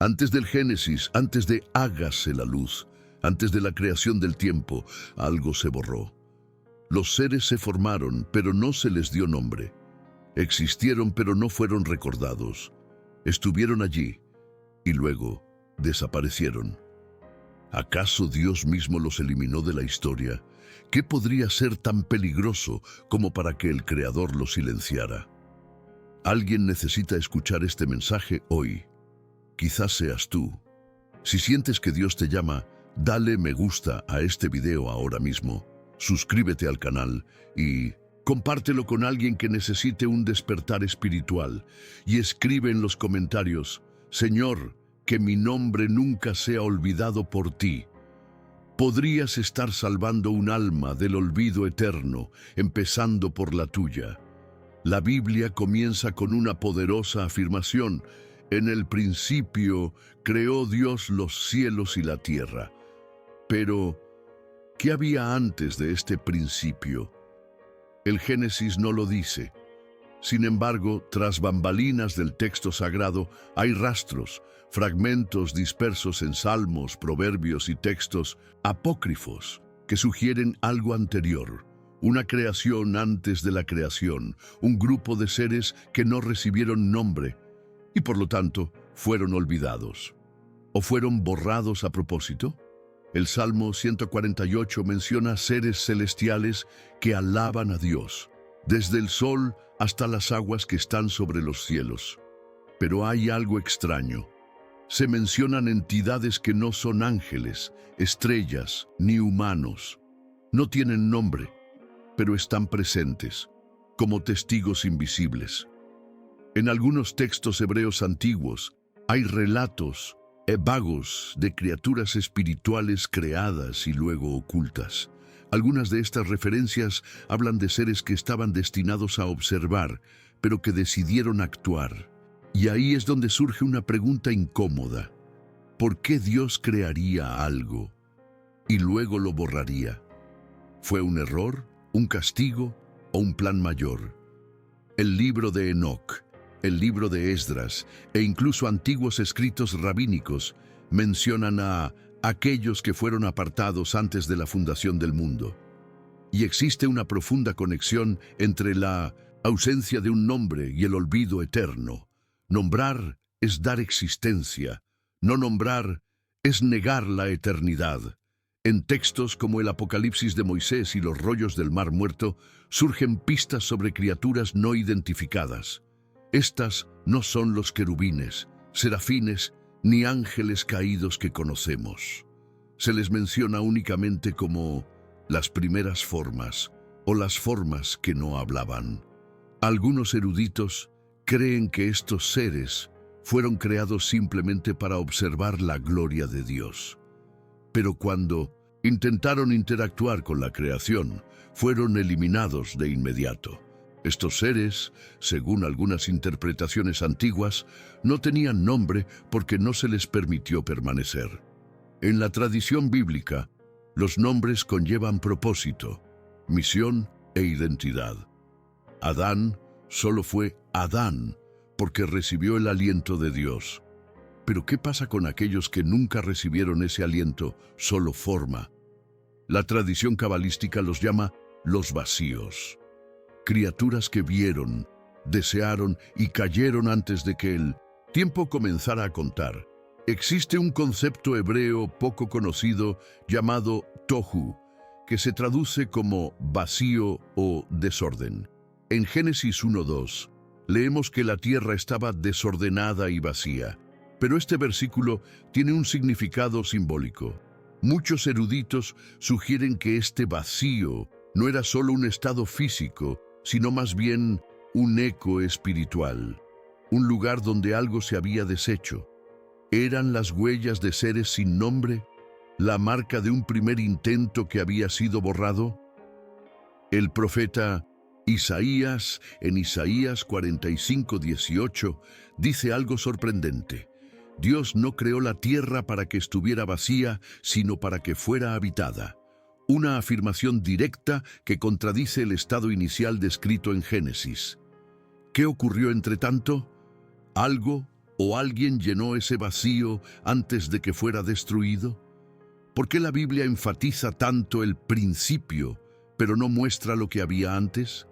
Antes del Génesis, antes de hágase la luz, antes de la creación del tiempo, algo se borró. Los seres se formaron, pero no se les dio nombre. Existieron, pero no fueron recordados. Estuvieron allí y luego desaparecieron. ¿Acaso Dios mismo los eliminó de la historia? ¿Qué podría ser tan peligroso como para que el Creador los silenciara? Alguien necesita escuchar este mensaje hoy. Quizás seas tú. Si sientes que Dios te llama, dale me gusta a este video ahora mismo, suscríbete al canal y compártelo con alguien que necesite un despertar espiritual y escribe en los comentarios: Señor, que mi nombre nunca sea olvidado por ti. Podrías estar salvando un alma del olvido eterno, empezando por la tuya. La Biblia comienza con una poderosa afirmación: en el principio creó Dios los cielos y la tierra. Pero, ¿qué había antes de este principio? El Génesis no lo dice. Sin embargo, tras bambalinas del texto sagrado hay rastros, fragmentos dispersos en salmos, proverbios y textos apócrifos que sugieren algo anterior, una creación antes de la creación, un grupo de seres que no recibieron nombre y por lo tanto fueron olvidados. ¿O fueron borrados a propósito? El Salmo 148 menciona seres celestiales que alaban a Dios, desde el sol hasta las aguas que están sobre los cielos. Pero hay algo extraño. Se mencionan entidades que no son ángeles, estrellas, ni humanos. No tienen nombre, pero están presentes, como testigos invisibles. En algunos textos hebreos antiguos hay relatos vagos de criaturas espirituales creadas y luego ocultas. Algunas de estas referencias hablan de seres que estaban destinados a observar, pero que decidieron actuar. Y ahí es donde surge una pregunta incómoda. ¿Por qué Dios crearía algo y luego lo borraría? ¿Fue un error, un castigo o un plan mayor? El libro de Enoc, el libro de Esdras e incluso antiguos escritos rabínicos mencionan a aquellos que fueron apartados antes de la fundación del mundo. Y existe una profunda conexión entre la ausencia de un nombre y el olvido eterno. Nombrar es dar existencia, no nombrar es negar la eternidad. En textos como el Apocalipsis de Moisés y los rollos del Mar Muerto surgen pistas sobre criaturas no identificadas. Estas no son los querubines, serafines ni ángeles caídos que conocemos. Se les menciona únicamente como las primeras formas o las formas que no hablaban. Algunos eruditos creen que estos seres fueron creados simplemente para observar la gloria de Dios. Pero cuando intentaron interactuar con la creación, fueron eliminados de inmediato. Estos seres, según algunas interpretaciones antiguas, no tenían nombre porque no se les permitió permanecer. En la tradición bíblica, los nombres conllevan propósito, misión e identidad. Adán solo fue Adán porque recibió el aliento de Dios. Pero ¿qué pasa con aquellos que nunca recibieron ese aliento, solo forma? La tradición cabalística los llama los vacíos. Criaturas que vieron, desearon y cayeron antes de que el tiempo comenzara a contar. Existe un concepto hebreo poco conocido llamado tohu, que se traduce como vacío o desorden. En Génesis 1:2 leemos que la tierra estaba desordenada y vacía, pero este versículo tiene un significado simbólico. Muchos eruditos sugieren que este vacío no era solo un estado físico, sino más bien un eco espiritual, un lugar donde algo se había deshecho. ¿Eran las huellas de seres sin nombre, la marca de un primer intento que había sido borrado? El profeta Isaías, en Isaías 45:18, dice algo sorprendente. Dios no creó la tierra para que estuviera vacía, sino para que fuera habitada. Una afirmación directa que contradice el estado inicial descrito en Génesis. ¿Qué ocurrió entre tanto? Algo ¿O alguien llenó ese vacío antes de que fuera destruido? ¿Por qué la Biblia enfatiza tanto el principio, pero no muestra lo que había antes?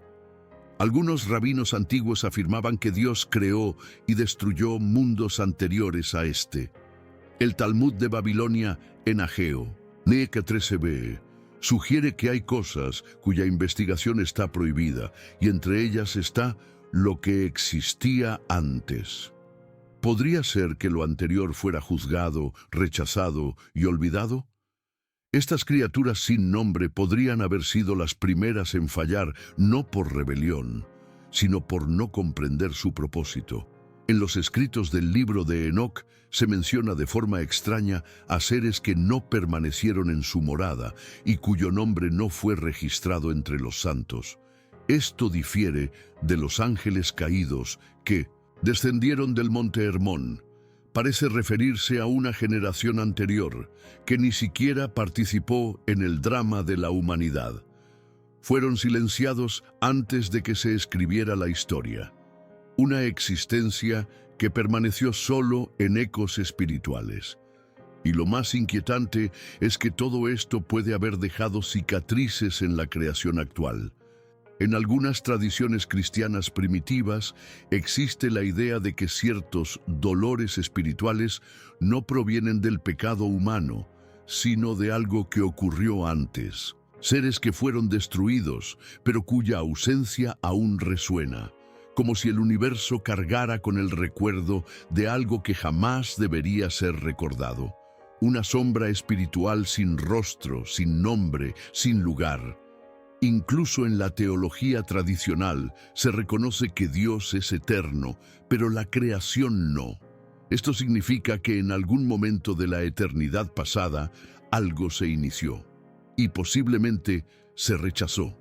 Algunos rabinos antiguos afirmaban que Dios creó y destruyó mundos anteriores a este. El Talmud de Babilonia en Ageo, Neca 13b, sugiere que hay cosas cuya investigación está prohibida, y entre ellas está lo que existía antes. ¿Podría ser que lo anterior fuera juzgado, rechazado y olvidado? Estas criaturas sin nombre podrían haber sido las primeras en fallar, no por rebelión, sino por no comprender su propósito. En los escritos del libro de Enoc se menciona de forma extraña a seres que no permanecieron en su morada y cuyo nombre no fue registrado entre los santos. Esto difiere de los ángeles caídos que descendieron del monte Hermón. Parece referirse a una generación anterior que ni siquiera participó en el drama de la humanidad. Fueron silenciados antes de que se escribiera la historia. Una existencia que permaneció solo en ecos espirituales. Y lo más inquietante es que todo esto puede haber dejado cicatrices en la creación actual. En algunas tradiciones cristianas primitivas existe la idea de que ciertos dolores espirituales no provienen del pecado humano, sino de algo que ocurrió antes. Seres que fueron destruidos, pero cuya ausencia aún resuena, como si el universo cargara con el recuerdo de algo que jamás debería ser recordado. Una sombra espiritual sin rostro, sin nombre, sin lugar. Incluso en la teología tradicional se reconoce que Dios es eterno, pero la creación no. Esto significa que en algún momento de la eternidad pasada algo se inició y posiblemente se rechazó.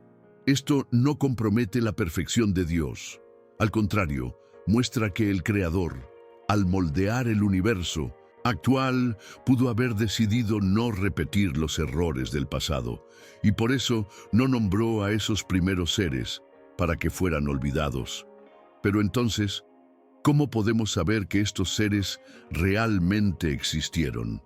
Esto no compromete la perfección de Dios. Al contrario, muestra que el Creador, al moldear el universo actual, pudo haber decidido no repetir los errores del pasado, y por eso no nombró a esos primeros seres para que fueran olvidados. Pero entonces, ¿cómo podemos saber que estos seres realmente existieron?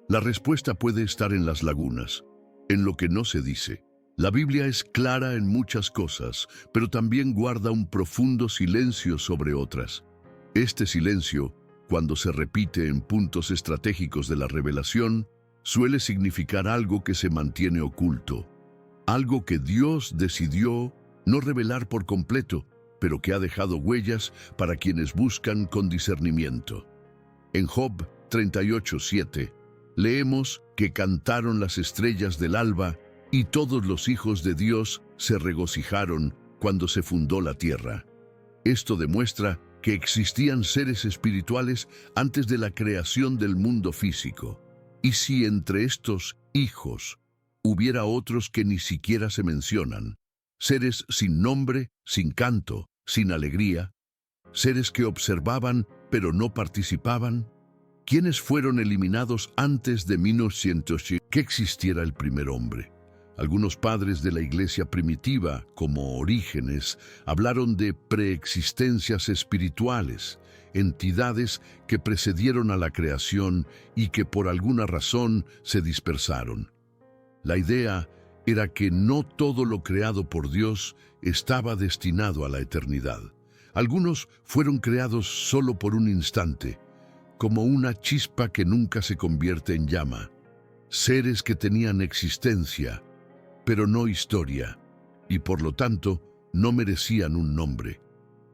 La respuesta puede estar en las lagunas, en lo que no se dice. La Biblia es clara en muchas cosas, pero también guarda un profundo silencio sobre otras. Este silencio, cuando se repite en puntos estratégicos de la revelación, suele significar algo que se mantiene oculto, algo que Dios decidió no revelar por completo, pero que ha dejado huellas para quienes buscan con discernimiento. En Job 38:7, leemos que cantaron las estrellas del alba y todos los hijos de Dios se regocijaron cuando se fundó la tierra. Esto demuestra que existían seres espirituales antes de la creación del mundo físico. Y si entre estos hijos hubiera otros que ni siquiera se mencionan, seres sin nombre, sin canto, sin alegría, seres que observaban pero no participaban, ¿quiénes fueron eliminados antes de 1900 que existiera el primer hombre? Algunos padres de la iglesia primitiva, como Orígenes, hablaron de preexistencias espirituales, entidades que precedieron a la creación y que por alguna razón se dispersaron. La idea era que no todo lo creado por Dios estaba destinado a la eternidad. Algunos fueron creados solo por un instante, como una chispa que nunca se convierte en llama. Seres que tenían existencia, pero no historia, y por lo tanto no merecían un nombre.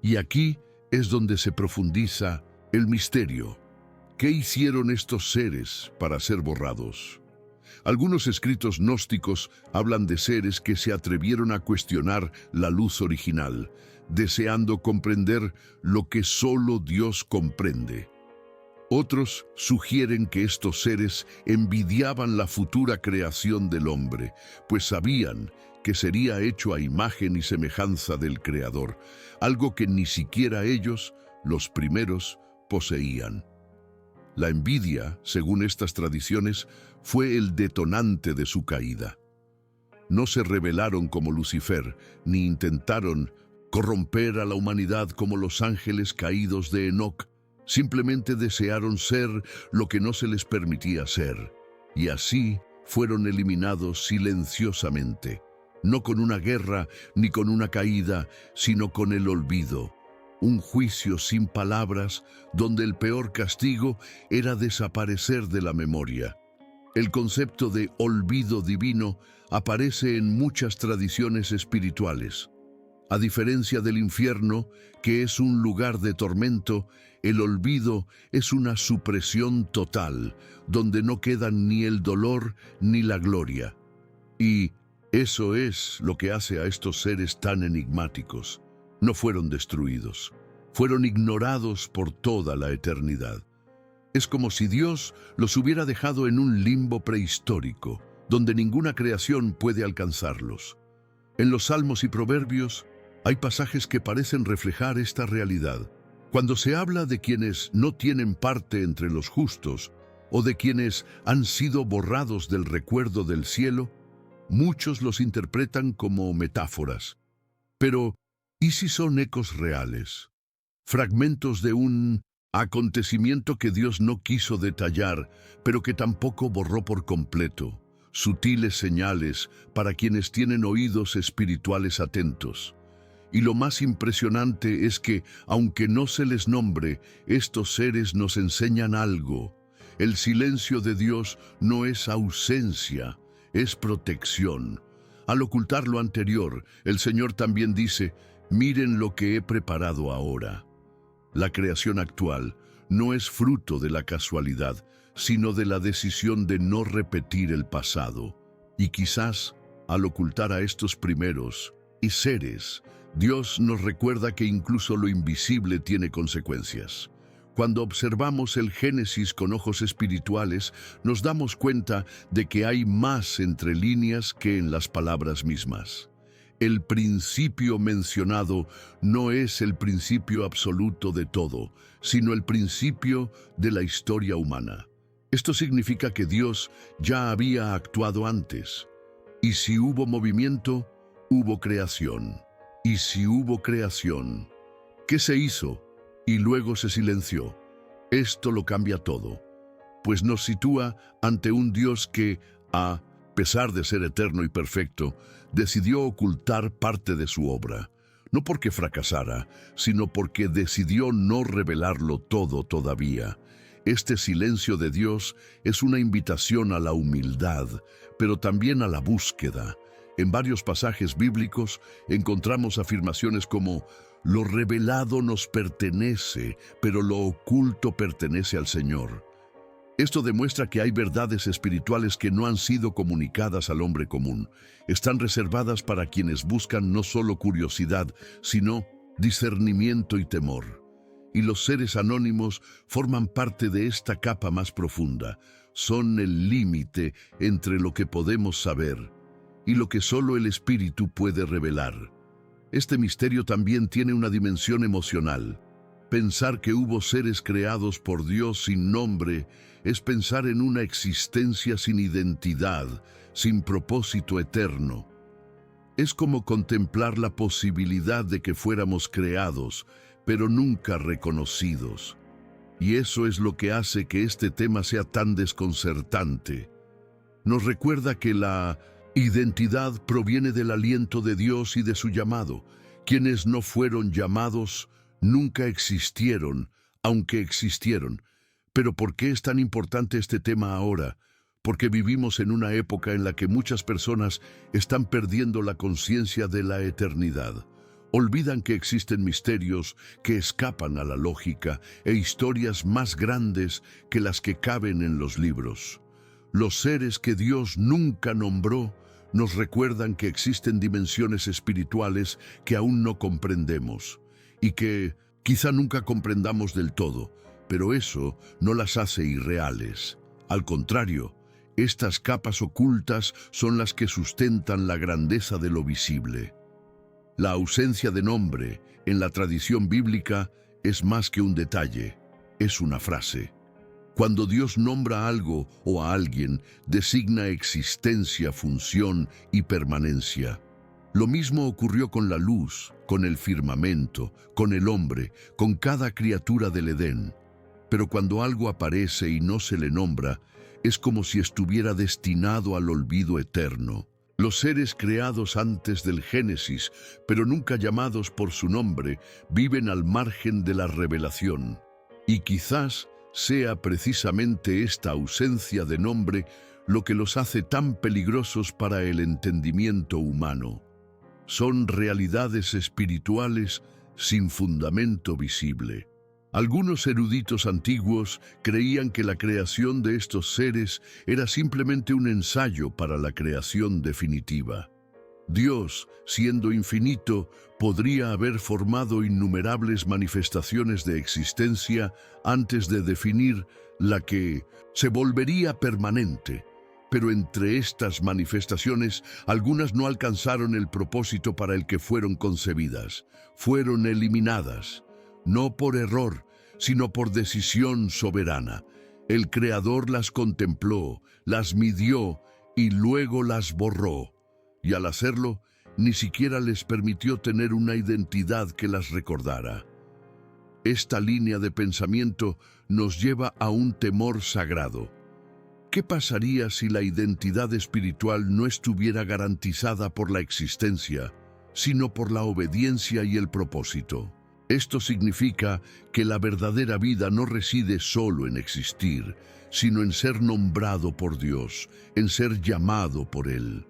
Y aquí es donde se profundiza el misterio. ¿Qué hicieron estos seres para ser borrados? Algunos escritos gnósticos hablan de seres que se atrevieron a cuestionar la luz original, deseando comprender lo que solo Dios comprende. Otros sugieren que estos seres envidiaban la futura creación del hombre, pues sabían que sería hecho a imagen y semejanza del Creador, algo que ni siquiera ellos, los primeros, poseían. La envidia, según estas tradiciones, fue el detonante de su caída. No se rebelaron como Lucifer, ni intentaron corromper a la humanidad como los ángeles caídos de Enoc. Simplemente desearon ser lo que no se les permitía ser, y así fueron eliminados silenciosamente, no con una guerra ni con una caída, sino con el olvido. Un juicio sin palabras, donde el peor castigo era desaparecer de la memoria. El concepto de olvido divino aparece en muchas tradiciones espirituales. A diferencia del infierno, que es un lugar de tormento, el olvido es una supresión total, donde no quedan ni el dolor ni la gloria. Y eso es lo que hace a estos seres tan enigmáticos. No fueron destruidos, fueron ignorados por toda la eternidad. Es como si Dios los hubiera dejado en un limbo prehistórico, donde ninguna creación puede alcanzarlos. En los Salmos y Proverbios hay pasajes que parecen reflejar esta realidad. Cuando se habla de quienes no tienen parte entre los justos, o de quienes han sido borrados del recuerdo del cielo, muchos los interpretan como metáforas. Pero, ¿y si son ecos reales? Fragmentos de un acontecimiento que Dios no quiso detallar, pero que tampoco borró por completo. Sutiles señales para quienes tienen oídos espirituales atentos. Y lo más impresionante es que, aunque no se les nombre, estos seres nos enseñan algo. El silencio de Dios no es ausencia, es protección. Al ocultar lo anterior, el Señor también dice, miren lo que he preparado ahora. La creación actual no es fruto de la casualidad, sino de la decisión de no repetir el pasado. Y quizás, al ocultar a estos primeros y seres, Dios nos recuerda que incluso lo invisible tiene consecuencias. Cuando observamos el Génesis con ojos espirituales, nos damos cuenta de que hay más entre líneas que en las palabras mismas. El principio mencionado no es el principio absoluto de todo, sino el principio de la historia humana. Esto significa que Dios ya había actuado antes. Y si hubo movimiento, hubo creación. Y si hubo creación, ¿qué se hizo? Y luego se silenció. Esto lo cambia todo, pues nos sitúa ante un Dios que, a pesar de ser eterno y perfecto, decidió ocultar parte de su obra, no porque fracasara, sino porque decidió no revelarlo todo todavía. Este silencio de Dios es una invitación a la humildad, pero también a la búsqueda. En varios pasajes bíblicos encontramos afirmaciones como lo revelado nos pertenece, pero lo oculto pertenece al Señor. Esto demuestra que hay verdades espirituales que no han sido comunicadas al hombre común. Están reservadas para quienes buscan no solo curiosidad, sino discernimiento y temor. Y los seres anónimos forman parte de esta capa más profunda. Son el límite entre lo que podemos saber y lo que solo el Espíritu puede revelar. Este misterio también tiene una dimensión emocional. Pensar que hubo seres creados por Dios sin nombre es pensar en una existencia sin identidad, sin propósito eterno. Es como contemplar la posibilidad de que fuéramos creados, pero nunca reconocidos. Y eso es lo que hace que este tema sea tan desconcertante. Nos recuerda que la identidad proviene del aliento de Dios y de su llamado. Quienes no fueron llamados nunca existieron, aunque existieron. Pero ¿por qué es tan importante este tema ahora? Porque vivimos en una época en la que muchas personas están perdiendo la conciencia de la eternidad. Olvidan que existen misterios que escapan a la lógica e historias más grandes que las que caben en los libros. Los seres que Dios nunca nombró nos recuerdan que existen dimensiones espirituales que aún no comprendemos y que quizá nunca comprendamos del todo, pero eso no las hace irreales. Al contrario, estas capas ocultas son las que sustentan la grandeza de lo visible. La ausencia de nombre en la tradición bíblica es más que un detalle, es una frase. Cuando Dios nombra algo o a alguien, designa existencia, función y permanencia. Lo mismo ocurrió con la luz, con el firmamento, con el hombre, con cada criatura del Edén. Pero cuando algo aparece y no se le nombra, es como si estuviera destinado al olvido eterno. Los seres creados antes del Génesis, pero nunca llamados por su nombre, viven al margen de la revelación. Y quizás sea precisamente esta ausencia de nombre lo que los hace tan peligrosos para el entendimiento humano. Son realidades espirituales sin fundamento visible. Algunos eruditos antiguos creían que la creación de estos seres era simplemente un ensayo para la creación definitiva. Dios, siendo infinito, podría haber formado innumerables manifestaciones de existencia antes de definir la que se volvería permanente. Pero entre estas manifestaciones, algunas no alcanzaron el propósito para el que fueron concebidas. Fueron eliminadas, no por error, sino por decisión soberana. El Creador las contempló, las midió y luego las borró. Y al hacerlo, ni siquiera les permitió tener una identidad que las recordara. Esta línea de pensamiento nos lleva a un temor sagrado. ¿Qué pasaría si la identidad espiritual no estuviera garantizada por la existencia, sino por la obediencia y el propósito? Esto significa que la verdadera vida no reside solo en existir, sino en ser nombrado por Dios, en ser llamado por Él.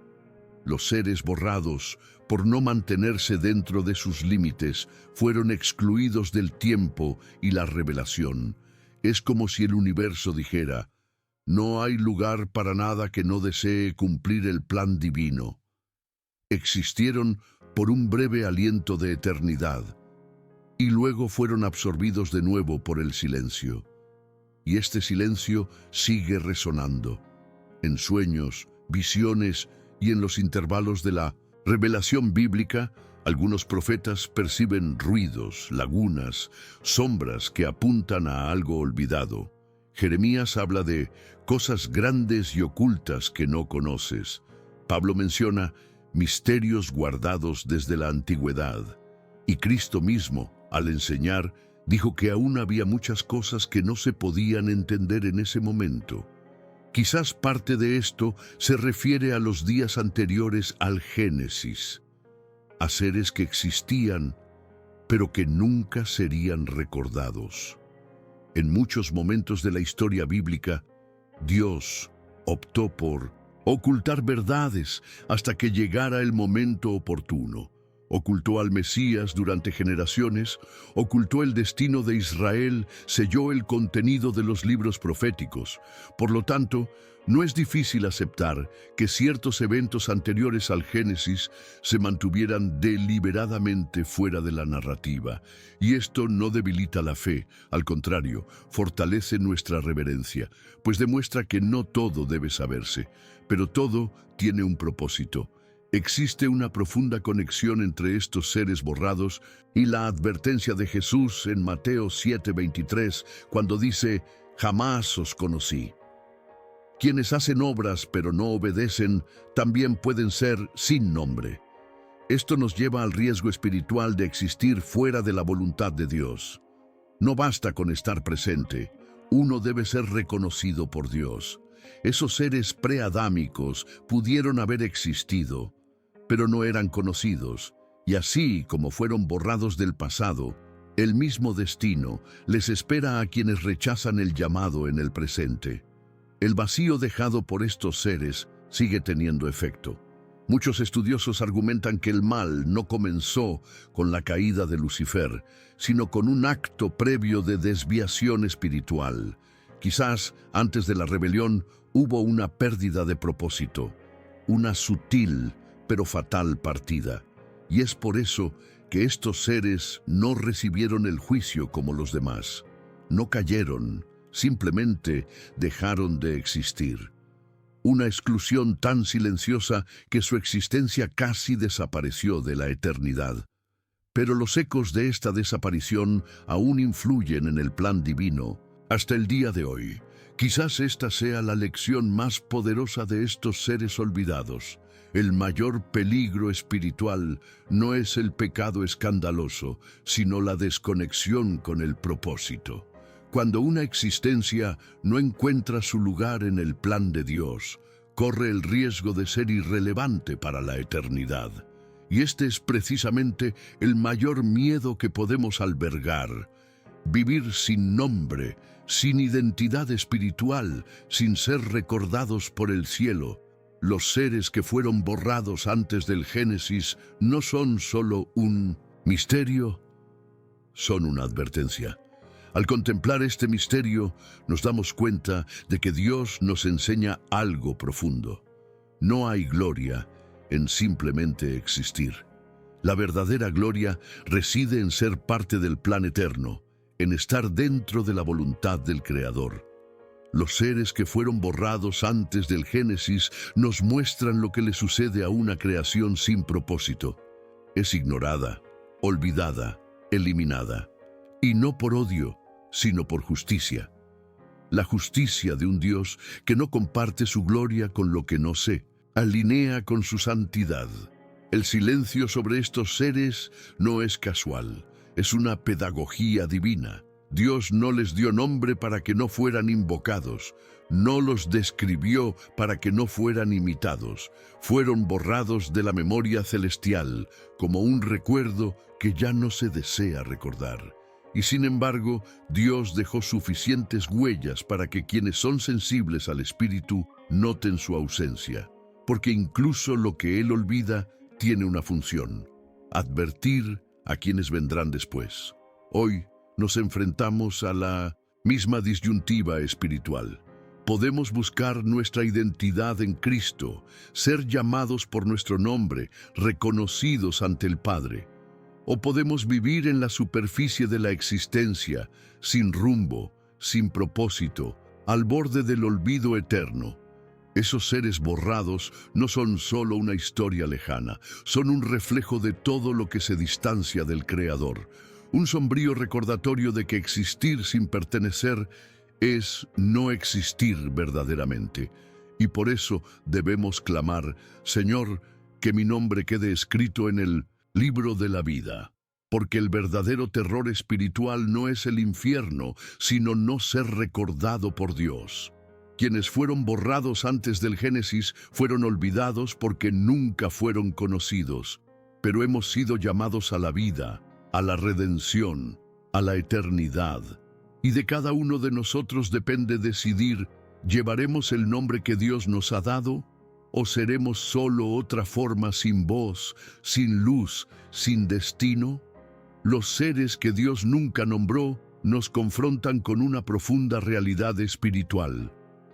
Los seres borrados, por no mantenerse dentro de sus límites, fueron excluidos del tiempo y la revelación. Es como si el universo dijera: no hay lugar para nada que no desee cumplir el plan divino. Existieron por un breve aliento de eternidad, y luego fueron absorbidos de nuevo por el silencio. Y este silencio sigue resonando, en sueños, visiones y en los intervalos de la revelación bíblica. Algunos profetas perciben ruidos, lagunas, sombras que apuntan a algo olvidado. Jeremías habla de cosas grandes y ocultas que no conoces. Pablo menciona misterios guardados desde la antigüedad. Y Cristo mismo, al enseñar, dijo que aún había muchas cosas que no se podían entender en ese momento. Quizás parte de esto se refiere a los días anteriores al Génesis, a seres que existían, pero que nunca serían recordados. En muchos momentos de la historia bíblica, Dios optó por ocultar verdades hasta que llegara el momento oportuno. Ocultó al Mesías durante generaciones, ocultó el destino de Israel, selló el contenido de los libros proféticos. Por lo tanto, no es difícil aceptar que ciertos eventos anteriores al Génesis se mantuvieran deliberadamente fuera de la narrativa. Y esto no debilita la fe, al contrario, fortalece nuestra reverencia, pues demuestra que no todo debe saberse, pero todo tiene un propósito. Existe una profunda conexión entre estos seres borrados y la advertencia de Jesús en Mateo 7:23, cuando dice: «Jamás os conocí». Quienes hacen obras pero no obedecen también pueden ser sin nombre. Esto nos lleva al riesgo espiritual de existir fuera de la voluntad de Dios. No basta con estar presente, uno debe ser reconocido por Dios. Esos seres preadámicos pudieron haber existido, pero no eran conocidos, y así como fueron borrados del pasado, el mismo destino les espera a quienes rechazan el llamado en el presente. El vacío dejado por estos seres sigue teniendo efecto. Muchos estudiosos argumentan que el mal no comenzó con la caída de Lucifer, sino con un acto previo de desviación espiritual. Quizás antes de la rebelión hubo una pérdida de propósito, una sutil pero fatal partida. Y es por eso que estos seres no recibieron el juicio como los demás. No cayeron, simplemente dejaron de existir. Una exclusión tan silenciosa que su existencia casi desapareció de la eternidad. Pero los ecos de esta desaparición aún influyen en el plan divino hasta el día de hoy. Quizás esta sea la lección más poderosa de estos seres olvidados. El mayor peligro espiritual no es el pecado escandaloso, sino la desconexión con el propósito. Cuando una existencia no encuentra su lugar en el plan de Dios, corre el riesgo de ser irrelevante para la eternidad. Y este es precisamente el mayor miedo que podemos albergar: vivir sin nombre, sin identidad espiritual, sin ser recordados por el cielo. Los seres que fueron borrados antes del Génesis no son solo un misterio, son una advertencia. Al contemplar este misterio, nos damos cuenta de que Dios nos enseña algo profundo. No hay gloria en simplemente existir. La verdadera gloria reside en ser parte del plan eterno, en estar dentro de la voluntad del Creador. Los seres que fueron borrados antes del Génesis nos muestran lo que le sucede a una creación sin propósito. Es ignorada, olvidada, eliminada. Y no por odio, sino por justicia. La justicia de un Dios que no comparte su gloria con lo que no sé, alinea con su santidad. El silencio sobre estos seres no es casual, es una pedagogía divina. Dios no les dio nombre para que no fueran invocados, no los describió para que no fueran imitados. Fueron borrados de la memoria celestial como un recuerdo que ya no se desea recordar. Y sin embargo, Dios dejó suficientes huellas para que quienes son sensibles al Espíritu noten su ausencia, porque incluso lo que Él olvida tiene una función: advertir a quienes vendrán después. Hoy nos enfrentamos a la misma disyuntiva espiritual. Podemos buscar nuestra identidad en Cristo, ser llamados por nuestro nombre, reconocidos ante el Padre. O podemos vivir en la superficie de la existencia, sin rumbo, sin propósito, al borde del olvido eterno. Esos seres borrados no son solo una historia lejana, son un reflejo de todo lo que se distancia del Creador. Un sombrío recordatorio de que existir sin pertenecer es no existir verdaderamente. Y por eso debemos clamar: Señor, que mi nombre quede escrito en el libro de la vida. Porque el verdadero terror espiritual no es el infierno, sino no ser recordado por Dios. Quienes fueron borrados antes del Génesis fueron olvidados porque nunca fueron conocidos. Pero hemos sido llamados a la vida, a la redención, a la eternidad. Y de cada uno de nosotros depende decidir: ¿llevaremos el nombre que Dios nos ha dado? ¿O seremos solo otra forma sin voz, sin luz, sin destino? Los seres que Dios nunca nombró nos confrontan con una profunda realidad espiritual.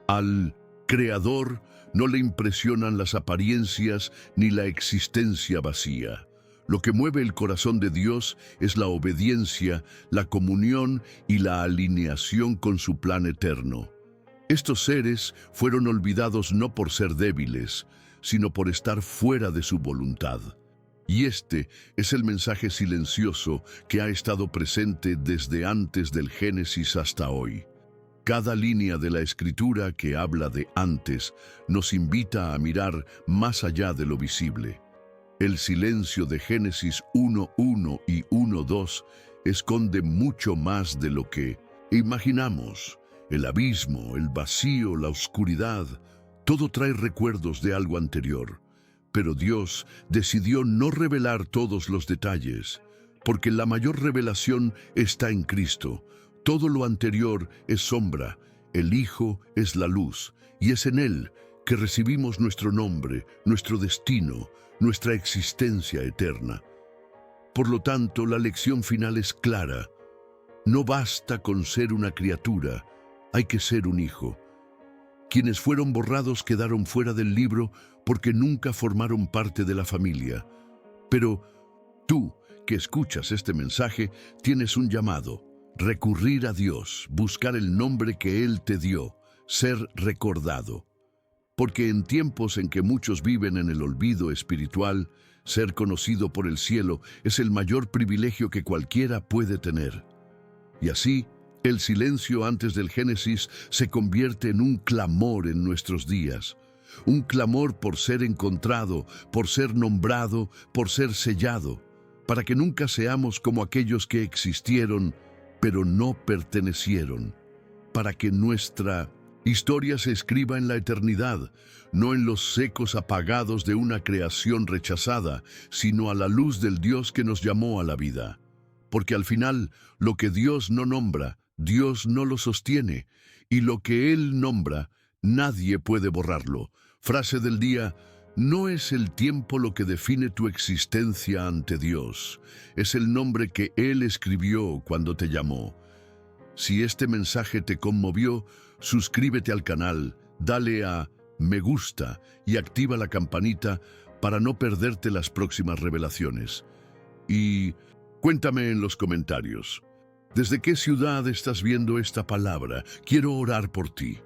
Al Creador no le impresionan las apariencias ni la existencia vacía. Lo que mueve el corazón de Dios es la obediencia, la comunión y la alineación con su plan eterno. Estos seres fueron olvidados no por ser débiles, sino por estar fuera de su voluntad. Y este es el mensaje silencioso que ha estado presente desde antes del Génesis hasta hoy. Cada línea de la Escritura que habla de antes nos invita a mirar más allá de lo visible. El silencio de Génesis 1:1 y 1:2 esconde mucho más de lo que imaginamos. El abismo, el vacío, la oscuridad, todo trae recuerdos de algo anterior. Pero Dios decidió no revelar todos los detalles, porque la mayor revelación está en Cristo. Todo lo anterior es sombra, el Hijo es la luz, y es en Él que recibimos nuestro nombre, nuestro destino, nuestra existencia eterna. Por lo tanto, la lección final es clara: no basta con ser una criatura, hay que ser un hijo. Quienes fueron borrados quedaron fuera del libro porque nunca formaron parte de la familia. Pero tú, que escuchas este mensaje, tienes un llamado: recurrir a Dios, buscar el nombre que Él te dio, ser recordado. Porque en tiempos en que muchos viven en el olvido espiritual, ser conocido por el cielo es el mayor privilegio que cualquiera puede tener. Y así, el silencio antes del Génesis se convierte en un clamor en nuestros días. Un clamor por ser encontrado, por ser nombrado, por ser sellado, para que nunca seamos como aquellos que existieron, pero no pertenecieron, para que nuestra historia se escriba en la eternidad, no en los ecos apagados de una creación rechazada, sino a la luz del Dios que nos llamó a la vida. Porque al final, lo que Dios no nombra, Dios no lo sostiene, y lo que Él nombra, nadie puede borrarlo. Frase del día: no es el tiempo lo que define tu existencia ante Dios, es el nombre que Él escribió cuando te llamó. Si este mensaje te conmovió, suscríbete al canal, dale a me gusta y activa la campanita para no perderte las próximas revelaciones. Y cuéntame en los comentarios, ¿desde qué ciudad estás viendo esta palabra? Quiero orar por ti.